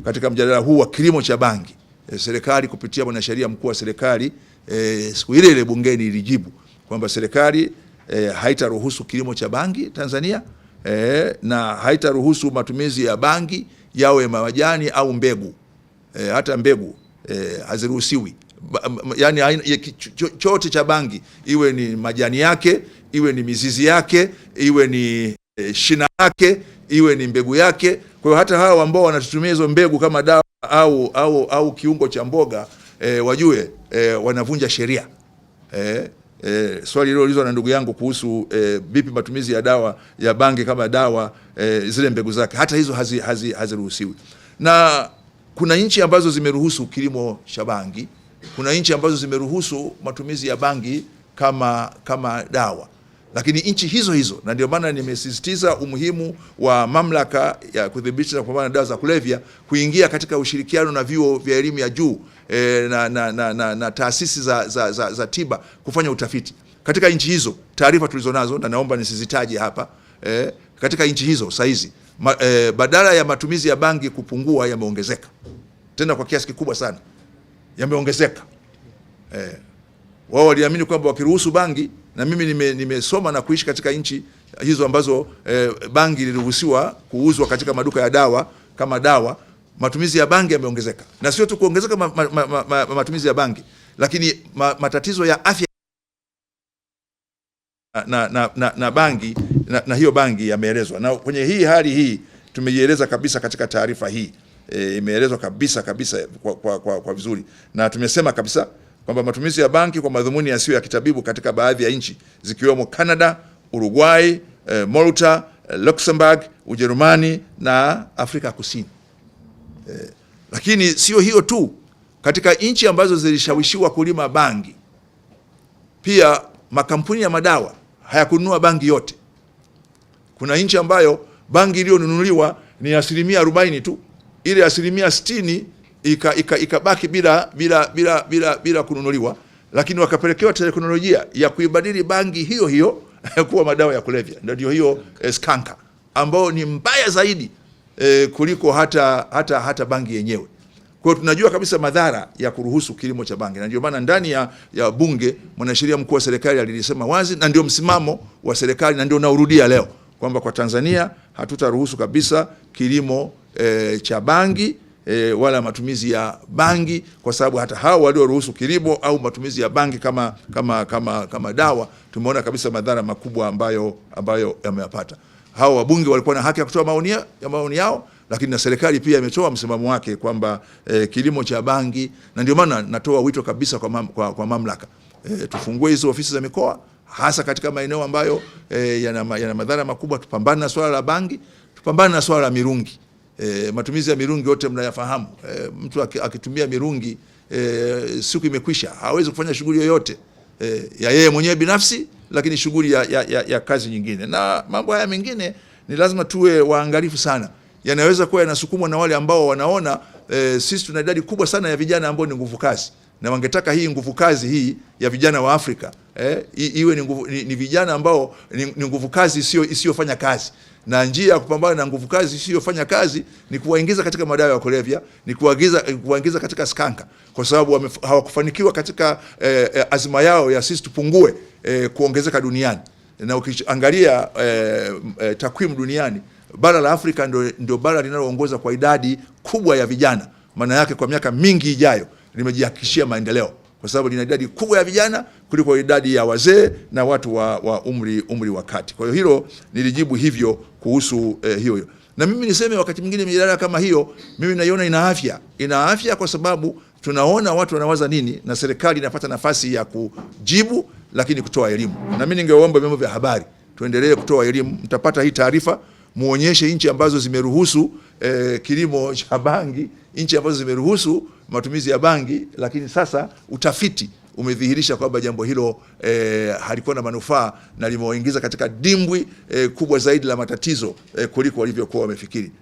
katika mjadala huu wa kilimo cha bangi, serikali kupitia mwanasheria mkuu wa serikali siku ile bungeni ilijibu kwamba serikali haitaruhusu kilimo cha bangi Tanzania, na haitaruhusu matumizi ya bangi yawe majani au mbegu. Hata mbegu haziruhusiwi. Yani chochote cha bangi, iwe ni majani yake, iwe ni mizizi yake, iwe ni shina yake, iwe ni mbegu yake. Kwa hiyo hata hao ambao wanatutumia hizo mbegu kama dawa au kiungo cha mboga, wajue wanavunja sheria. Swali hilo ulizwa na ndugu yangu kuhusu vipi matumizi ya dawa ya bangi kama dawa, zile mbegu zake, hata hizo haziruhusiwi. Na kuna nchi ambazo zimeruhusu kilimo cha bangi, kuna nchi ambazo zimeruhusu matumizi ya bangi kama dawa. Lakini nchi hizo, na ndio maana nimesisitiza umuhimu wa mamlaka ya kudhibiti na kupambana na dawa za kulevya kuingia katika ushirikiano na vyuo vya elimu ya juu na taasisi za tiba kufanya utafiti katika nchi hizo. Taarifa tulizonazo, na naomba nisizitaje hapa, katika nchi hizo saizi badala ya matumizi ya bangi kupungua, yameongezeka tena kwa kiasi kikubwa sana, yameongezeka. Wao waliamini kwamba wakiruhusu bangi, na mimi nimesoma na kuishi katika nchi hizo ambazo bangi iliruhusiwa kuuzwa katika maduka ya dawa kama dawa, matumizi ya bangi yameongezeka. Na sio tu kuongezeka matumizi ya bangi, lakini matatizo ya afya na bangi na hiyo bangi yameelezwa. Na kwenye hii hali hii tumeieleza kabisa katika taarifa hii, imeelezwa kabisa kwa vizuri, na tumesema kabisa kwamba matumizi ya bangi kwa madhumuni yasiyo ya kitabibu katika baadhi ya nchi zikiwemo Canada, Uruguay, Malta, Luxembourg, Ujerumani na Afrika Kusini. Lakini sio hiyo tu, katika nchi ambazo zilishawishiwa kulima bangi, pia makampuni ya madawa hayakununua bangi yote. Kuna nchi ambayo bangi iliyonunuliwa ni 40% tu, ile 60% ikabaki bila kununuliwa, lakini wakapelekewa teknolojia ya kuibadili bangi hiyo kuwa madawa ya kulevya. Ndio hiyo skanka, ambao ni mbaya zaidi kuliko hata bangi yenyewe. Kwa hiyo tunajua kabisa madhara ya kuruhusu kilimo cha bangi, na ndio maana ndani ya bunge mwanasheria mkuu wa serikali alilisema wazi, na ndio msimamo wa serikali, na ndio naurudia leo kwamba kwa Tanzania hatutaruhusu kabisa kilimo cha bangi wala matumizi ya bangi, kwa sababu hata hao walioruhusu kilimo au matumizi ya bangi kama dawa, tumeona kabisa madhara makubwa ambayo yameyapata. Hao wabunge walikuwa na haki ya kutoa maoni yao, lakini na serikali pia imetoa msimamo wake kwamba kilimo cha bangi, na ndio maana natoa wito kabisa kwa mamlaka, tufungue hizo ofisi za mikoa, hasa katika maeneo ambayo yana madhara makubwa. Tupambane na swala la bangi, tupambane na swala la mirungi. Matumizi ya mirungi yote mnayafahamu. Mtu akitumia mirungi, siku imekwisha, hawezi kufanya shughuli yoyote ya yeye mwenyewe binafsi, lakini shughuli ya kazi nyingine. Na mambo haya mengine ni lazima tuwe waangalifu sana. Yanaweza kuwa yanasukumwa na wale ambao wanaona sisi tuna idadi kubwa sana ya vijana ambao ni nguvu kazi, na wangetaka hii nguvu kazi hii ya vijana wa Afrika iwe ni vijana ambao ni nguvu kazi isiyofanya kazi. Na njia ya kupambana na nguvu kazi isiyofanya kazi ni kuwaingiza katika madawa ya kulevya, ni kuwaingiza katika skanka, kwa sababu hawakufanikiwa katika azma yao ya sisi tupungue kuongezeka duniani. Na ukiangalia takwimu duniani, bara la Afrika ndio bara linaloongoza kwa idadi kubwa ya vijana. Maana yake kwa miaka mingi ijayo limejihakikishia maendeleo, kwa sababu lina idadi kubwa ya vijana kuliko idadi ya wazee na watu wa umri wa kati. Kwa hiyo hilo nilijibu hivyo kuhusu hiyo. Na mimi niseme wakati mwingine mijadala kama hiyo mimi naiona ina afya kwa sababu tunaona watu wanawaza nini, na serikali inapata nafasi ya kujibu, lakini kutoa elimu. Na mimi ningeomba vyombo vya habari tuendelee kutoa elimu. Mtapata hii taarifa, muonyeshe nchi ambazo zimeruhusu kilimo cha bangi, nchi ambazo zimeruhusu matumizi ya bangi, lakini sasa utafiti umedhihirisha kwamba jambo hilo halikuwa na manufaa na limewaingiza katika dimbwi kubwa zaidi la matatizo kuliko walivyokuwa wamefikiri.